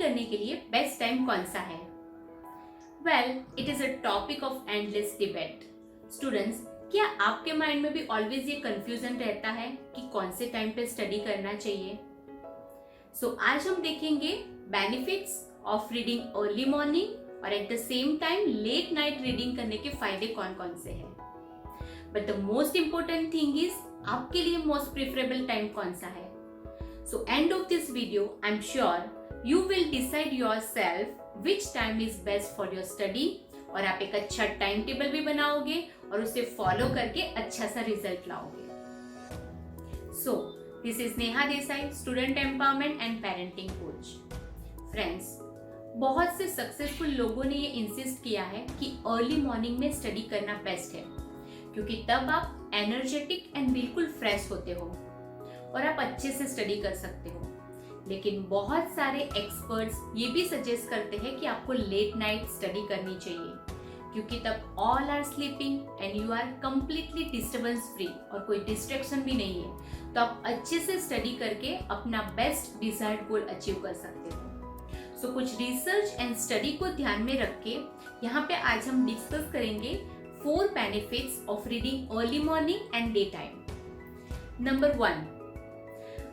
करने के लिए बेस्ट टाइम कौन सा है? Well, it is a topic of endless debate. Students, क्या आपके माइंड में भी ऑलवेज ये कंफ्यूजन रहता है कि कौन से टाइम पे स्टडी करना चाहिए? आज हम देखेंगे benefits of reading early morning और at the same time late night reading करने के फायदे कौन कौन से हैं। But the most important thing is आपके लिए मोस्ट प्रेफरेबल टाइम कौन सा है। End of this video I am sure you will decide yourself which time is best for your study और आप एक अच्छा टाइम टेबल भी बनाओगे और उसे फॉलो करके अच्छा सा रिजल्ट लाओगे। This is Neha Desai, student empowerment and parenting coach. Friends, बहुत से सक्सेसफुल लोगों ने ये इंसिस्ट किया है कि अर्ली मॉर्निंग में स्टडी करना बेस्ट है, क्योंकि तब आप एनर्जेटिक एंड बिल्कुल फ्रेश होते हो और आप अच्छे से स्टडी कर सकते हो। लेकिन बहुत सारे एक्सपर्ट्स ये भी सजेस्ट करते हैं कि आपको लेट नाइट स्टडी करनी चाहिए, क्योंकि तब all are sleeping and you are completely disturbance free और कोई डिस्ट्रैक्शन भी नहीं है, तो आप अच्छे से स्टडी करके अपना बेस्ट डिजायर्ड गोल अचीव कर सकते हो। कुछ रिसर्च एंड स्टडी को ध्यान में रख के यहाँ पे आज हम डिस्कस करेंगे 4 benefits of reading early morning and day time. Number 1,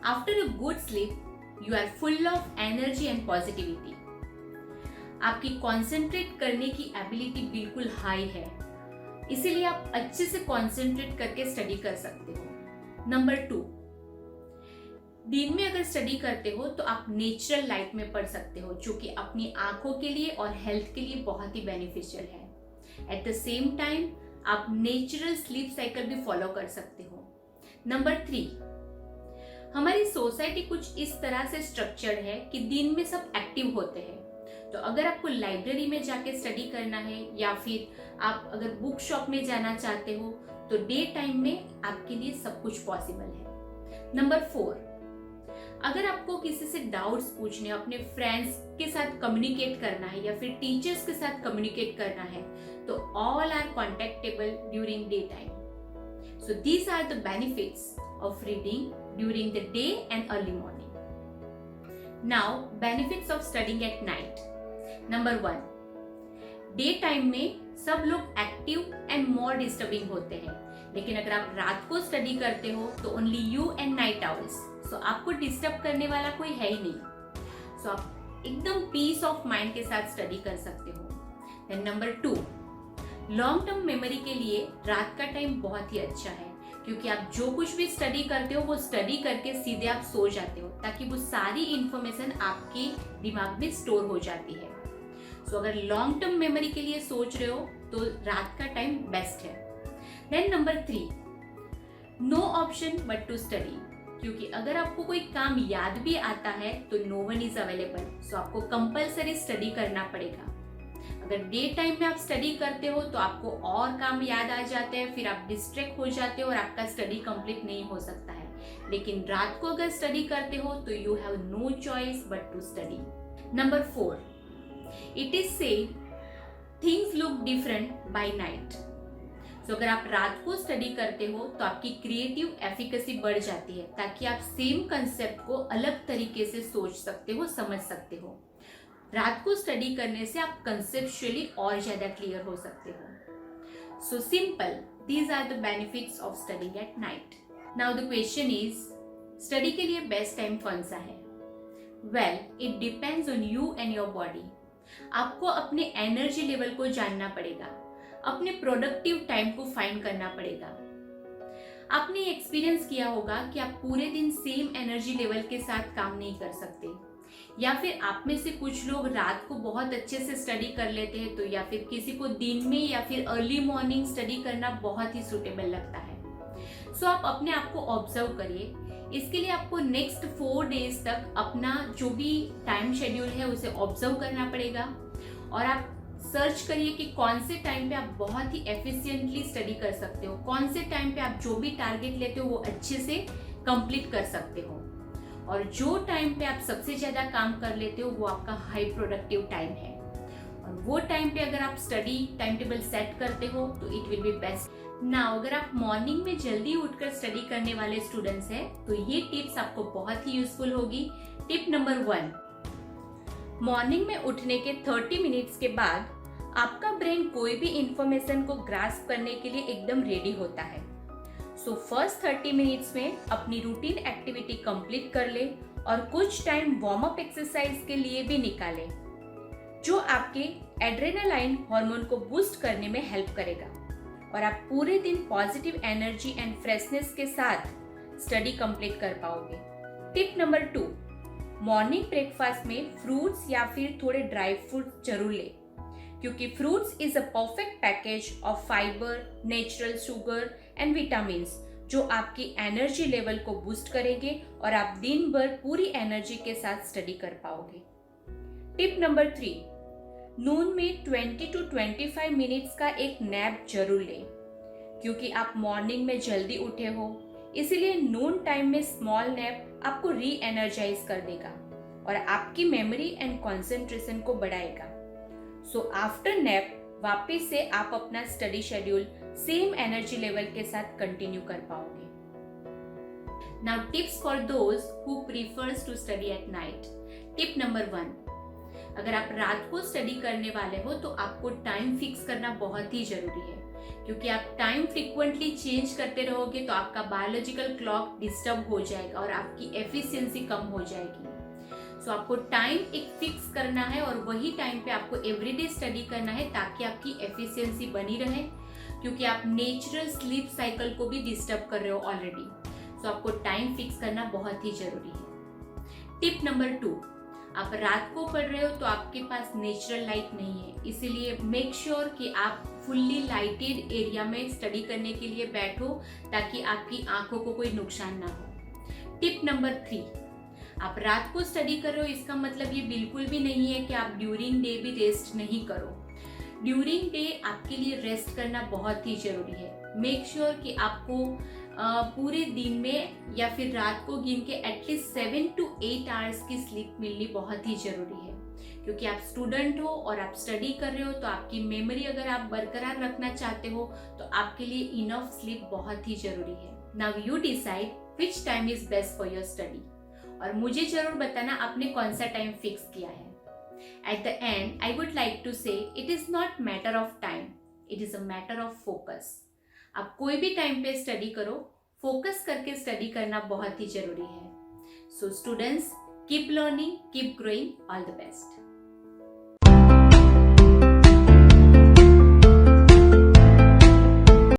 after a good sleep you are full of energy and positivity. आपकी कॉन्सेंट्रेट करने की एबिलिटी बिल्कुल हाई है, इसीलिए आप अच्छे से कॉन्सेंट्रेट करके स्टडी कर सकते हो। नंबर 2, दिन में अगर स्टडी करते हो तो आप नेचुरल लाइट में पढ़ सकते हो, जो कि अपनी आंखों के लिए और हेल्थ के लिए बहुत ही बेनिफिशियल है। एट द सेम टाइम आप नेचुरल स्लीप साइकिल भी फॉलो कर सकते हो। नंबर 3, हमारी सोसाइटी कुछ इस तरह से स्ट्रक्चर्ड है कि दिन में सब एक्टिव होते हैं, तो अगर आपको लाइब्रेरी में जाके स्टडी करना है या फिर आप अगर बुक शॉप में जाना चाहते हो तो डे टाइम में आपके लिए सब कुछ पॉसिबल है। नंबर 4, अगर आपको किसी से डाउट्स पूछने, अपने फ्रेंड्स के साथ कम्युनिकेट करना है या फिर टीचर्स के साथ कम्युनिकेट करना है, तो all are contactable during day time. These are the benefits of reading during the day and early morning. Now benefits of studying at night. Number 1, day time में सब लोग एक्टिव एंड मोर डिस्टर्बिंग होते हैं, लेकिन अगर आप रात को स्टडी करते हो तो only you and night owls, आपको डिस्टर्ब करने वाला कोई है ही नहीं। आप एकदम पीस ऑफ माइंड के साथ स्टडी कर सकते हो। Then number 2, long term memory के लिए रात का टाइम बहुत ही अच्छा है, क्योंकि आप जो कुछ भी स्टडी करते हो वो स्टडी करके सीधे आप सो जाते हो, ताकि वो सारी इंफॉर्मेशन आपके दिमाग में स्टोर हो जाती है। अगर लॉन्ग टर्म मेमोरी के लिए सोच रहे हो तो रात का टाइम बेस्ट है। Then number 3, no option but to study, क्योंकि अगर आपको कोई काम याद भी आता है तो नो वन इज अवेलेबल, आपको कंपलसरी स्टडी करना पड़ेगा। अगर डे टाइम में आप स्टडी करते हो तो आपको और काम याद आ जाते हैं, फिर आप डिस्ट्रैक्ट हो जाते हो और आपका स्टडी कंप्लीट नहीं हो सकता है। लेकिन रात को अगर स्टडी करते हो तो you have no choice but to study. Number 4, it is said things look different by night. अगर आप रात को स्टडी करते हो तो आपकी क्रिएटिव एफिकेसी बढ़ जाती है, ताकि आप सेम कंसेप्ट को अलग तरीके से सोच सकते हो, समझ सकते हो। रात को स्टडी करने से आप कंसेप्चुअली और ज्यादा क्लियर हो सकते हो। Simple, these are the benefits of studying at night. Now the question is, study के लिए बेस्ट टाइम कौन सा है? Well, it depends on you and your body. आपको अपने एनर्जी लेवल को जानना पड़ेगा, अपने प्रोडक्टिव टाइम को फाइंड करना पड़ेगा। आपने एक्सपीरियंस किया होगा कि आप पूरे दिन सेम एनर्जी लेवल के साथ काम नहीं कर सकते, या फिर आप में से कुछ लोग रात को बहुत अच्छे से स्टडी कर लेते हैं, तो या फिर किसी को दिन में या फिर अर्ली मॉर्निंग स्टडी करना बहुत ही सुटेबल लगता है। आप अपने आप को ऑब्जर्व करिए। इसके लिए आपको नेक्स्ट 4 डेज तक अपना जो भी टाइम शेड्यूल है उसे ऑब्जर्व करना पड़ेगा, और आप सर्च करिए कि कौन से टाइम पे आप बहुत ही एफिशिएंटली स्टडी कर सकते हो, कौन से टाइम पे आप जो भी टारगेट लेते हो वो अच्छे से कंप्लीट कर सकते हो, और जो टाइम पे आप सबसे ज्यादा काम कर लेते हो वो आपका हाई प्रोडक्टिव टाइम है। और वो टाइम पे अगर आप स्टडी टाइम टेबल सेट करते हो तो it will be best. Now, अगर आप मॉर्निंग में जल्दी उठकर स्टडी करने वाले स्टूडेंट्स हैं तो ये टिप्स आपको बहुत ही यूजफुल होगी। टिप नंबर 1, मॉर्निंग में उठने के 30 मिनट्स के बाद आपका ब्रेन कोई भी इंफॉर्मेशन को ग्रास्प करने के लिए एकदम रेडी होता है। सो फर्स्ट 30 मिनट्स में अपनी रूटीन एक्टिविटी कंप्लीट कर ले और कुछ टाइम वार्म अप एक्सरसाइज के लिए भी निकाले, जो आपके एड्रेनालाइन हार्मोन को बूस्ट करने में हेल्प करेगा और आप पूरे दिन पॉजिटिव एनर्जी एंड फ्रेशनेस के साथ स्टडी कंप्लीट कर पाओगे। टिप नंबर 2, मॉर्निंग ब्रेकफास्ट में फ्रूट्स या फिर थोड़े ड्राई फ्रूट्स जरूर ले, क्योंकि fruits is a perfect package of fibre, natural sugar and vitamins, जो आपकी एनर्जी लेवल को बूस्ट करेंगे और आप दिन भर पूरी एनर्जी के साथ स्टडी कर पाओगे। टिप नंबर 3, नून में 20 to 25 मिनट्स का एक नैप जरूर लें, क्योंकि आप मॉर्निंग में जल्दी उठे हो, इसीलिए नून टाइम में स्मॉल नैप आपको री एनर्जाइज कर देगा और आपकी मेमोरी एंड कंसंट्रेशन को बढ़ाएगा। सो आफ्टर नैप वापस से आप अपना study schedule same energy level के साथ कंटिन्यू कर पाओगे। Now tips for those who prefers to study at night. Tip number 1, अगर आप रात को स्टडी करने वाले हो तो आपको टाइम फिक्स करना बहुत ही जरूरी है, क्योंकि आप टाइम फ्रीक्वेंटली चेंज करते रहोगे तो आपका बायोलॉजिकल क्लॉक डिस्टर्ब हो जाएगा और आपकी एफिशिएंसी कम हो जाएगी। सो आपको टाइम एक फिक्स करना है और वही टाइम पे आपको एवरीडे स्टडी करना है, ताकि आपकी एफिशिएंसी बनी रहे, क्योंकि आप नेचुरल स्लीप साइकिल को भी डिस्टर्ब कर रहे हो ऑलरेडी। सो आपको टाइम फिक्स करना बहुत ही जरूरी है। टिप नंबर 2, आप रात को पढ़ रहे हो तो आपके पास नेचुरल लाइट नहीं है, इसीलिए मेक श्योर कि आप फुल्ली लाइटेड एरिया में स्टडी करने के लिए बैठो, ताकि आपकी आंखों को कोई नुकसान ना हो। टिप नंबर 3, आप रात को स्टडी कर रहे हो, इसका मतलब ये बिल्कुल भी नहीं है कि आप ड्यूरिंग डे भी रेस्ट नहीं करो। ड्यूरिंग डे आपके लिए रेस्ट करना बहुत ही जरूरी है। मेक श्योर कि आपको पूरे दिन में या फिर रात को गिन के एटलीस्ट 7 to 8 आवर्स की स्लीप मिलनी बहुत ही जरूरी है, क्योंकि आप स्टूडेंट हो और आप स्टडी कर रहे हो, तो आपकी मेमोरी अगर आप बरकरार रखना चाहते हो तो आपके लिए इनफ स्लीप बहुत ही जरूरी है। Now you decide which time is best for your study, और मुझे जरूर बताना आपने कौन सा टाइम फिक्स किया है। At the end I would like to say it is not matter of time, it is a matter of focus. आप कोई भी टाइम पे स्टडी करो, फोकस करके स्टडी करना बहुत ही जरूरी है। So students, keep learning, keep growing, all the best.